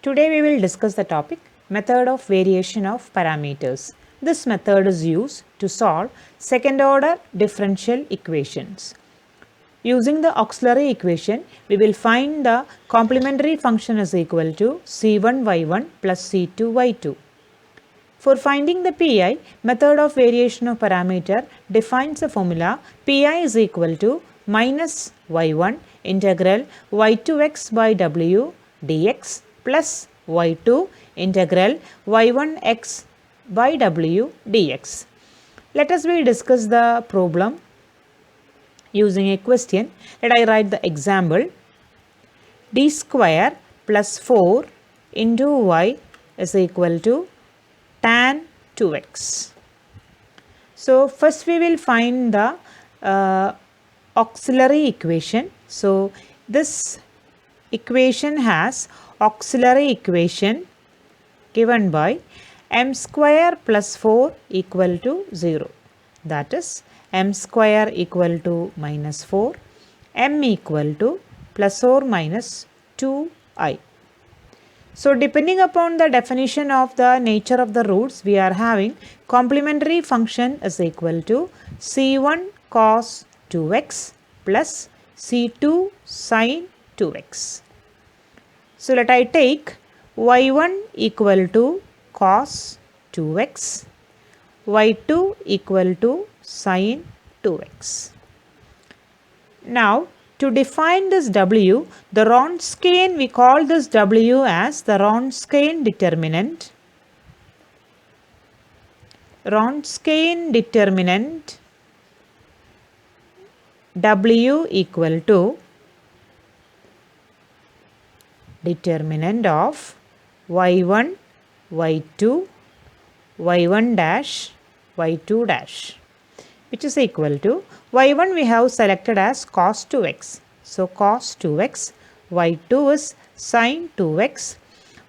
Today we will discuss the topic method of variation of parameters. This method is used to solve second order differential equations. Using the auxiliary equation, we will find the complementary function is equal to c1y1 plus c2y2. For finding the pi, method of variation of parameter defines a formula pi is equal to minus y1 integral y2x by w dx plus y2 integral y1x by w dx. Let us discuss the problem using a question. Let I write the example. D square plus 4 into y is equal to tan 2x. So first we will find the auxiliary equation. So this equation has auxiliary equation given by m square plus 4 equal to 0. That is m square equal to minus 4, m equal to plus or minus 2i. So depending upon the definition of the nature of the roots, we are having complementary function is equal to c1 cos 2x plus c2 sin 2x. So let I take y1 equal to cos 2x, y2 equal to sin 2x. Now to define this w, the Wronskian, we call this w as the Wronskian determinant. Wronskian determinant w equal to determinant of y1, y2, y1 dash, y2 dash, which is equal to y1 we have selected as cos 2x. So cos 2x, y2 is sin 2x,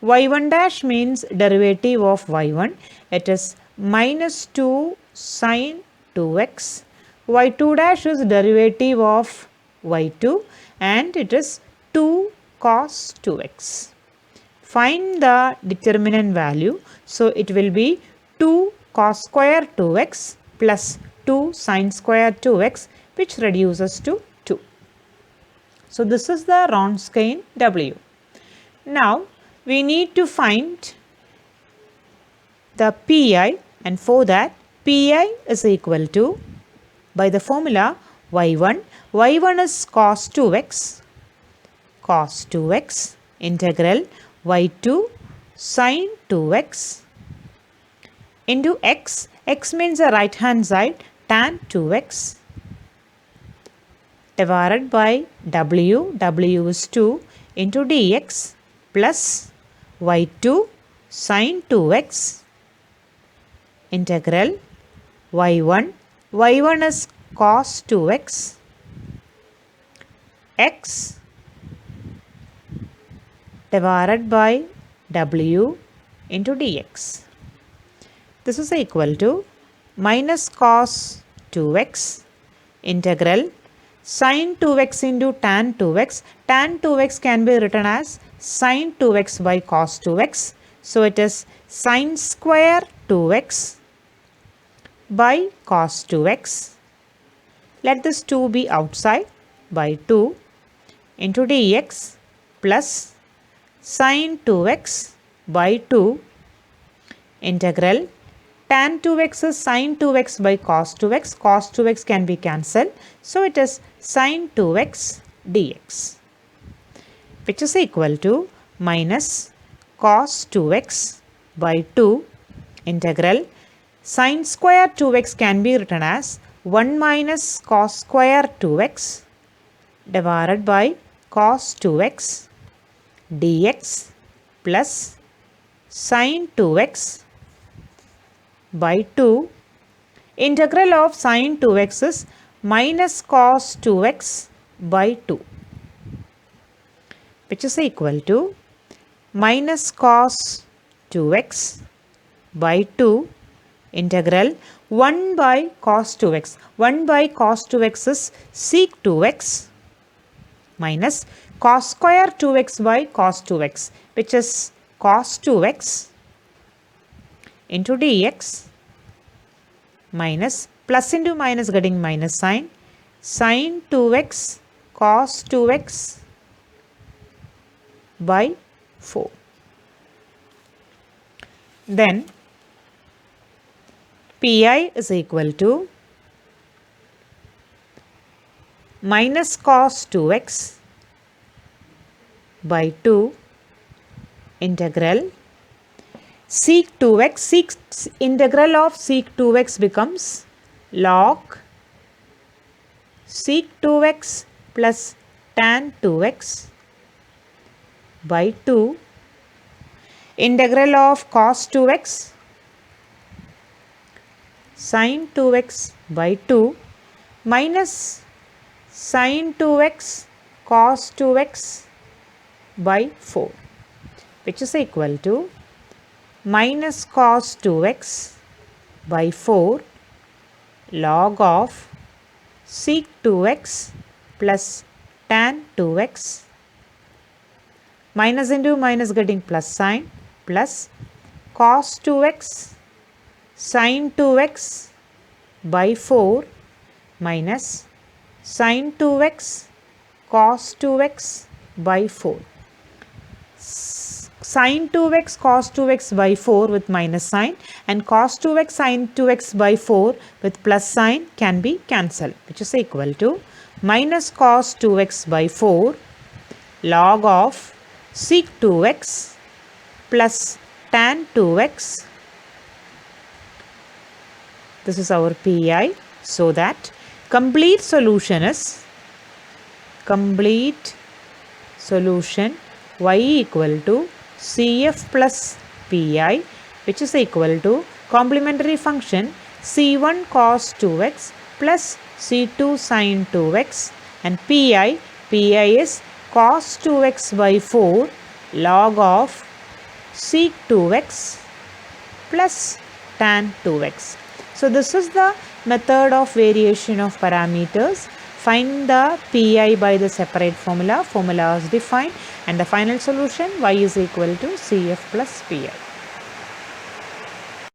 y1 dash means derivative of y1, it is minus 2 sin 2x, y2 dash is derivative of y2 and it is 2 cos 2x. Find the determinant value. So it will be 2 cos square 2x plus 2 sin square 2x, which reduces to 2. So this is the Wronskian w. Now we need to find the pi, and for that pi is equal to, by the formula y1 is cos 2x, cos 2x integral y2 sin 2x into x, x means the right hand side, tan 2x divided by w is 2 into dx plus y2 sin 2x integral y1 is cos 2x x divided by w into dx. This is equal to minus cos 2x integral sin 2x into tan 2x. Tan 2x can be written as sin 2x by cos 2x. So it is sin square 2x by cos 2x. Let this 2 be outside, by 2 into dx plus sin 2x by 2 integral tan 2x is sin 2x by cos 2x. Cos 2x can be cancelled. So it is sin 2x dx, which is equal to minus cos 2x by 2 integral sin square 2x can be written as 1 minus cos square 2x divided by cos 2x dx plus sin 2x by 2. Integral of sin 2x is minus cos 2x by 2, which is equal to minus cos 2x by 2 integral 1 by cos 2x. 1 by cos 2x is sec 2x minus cos square 2x by cos 2x, which is cos 2x into dx minus plus into minus getting minus sign, sin 2x cos 2x by 4. Then Pi is equal to minus cos 2x by 2 integral sec 2x, integral of sec 2x becomes log sec 2x plus tan 2x by 2 integral of cos 2x sin 2x by 2 minus sin 2x cos 2x by 4, which is equal to minus cos 2x by 4 log of sec 2x plus tan 2x minus into minus getting plus sign plus cos 2x sin 2x by 4 minus sin 2x cos 2x by 4. Sin 2x cos 2x by 4 with minus sign and cos 2x sin 2x by 4 with plus sign can be cancelled, which is equal to minus cos 2x by 4 log of sec 2x plus tan 2x. This is our Pi, so that complete solution is y equal to Cf plus Pi, which is equal to complementary function C1 cos 2x plus C2 sin 2x, and Pi is cos 2x by 4 log of sec 2x plus tan 2x. So this is the method of variation of parameters. Find the Pi by the separate formula. Formula is defined, and the final solution y is equal to Cf plus Pi.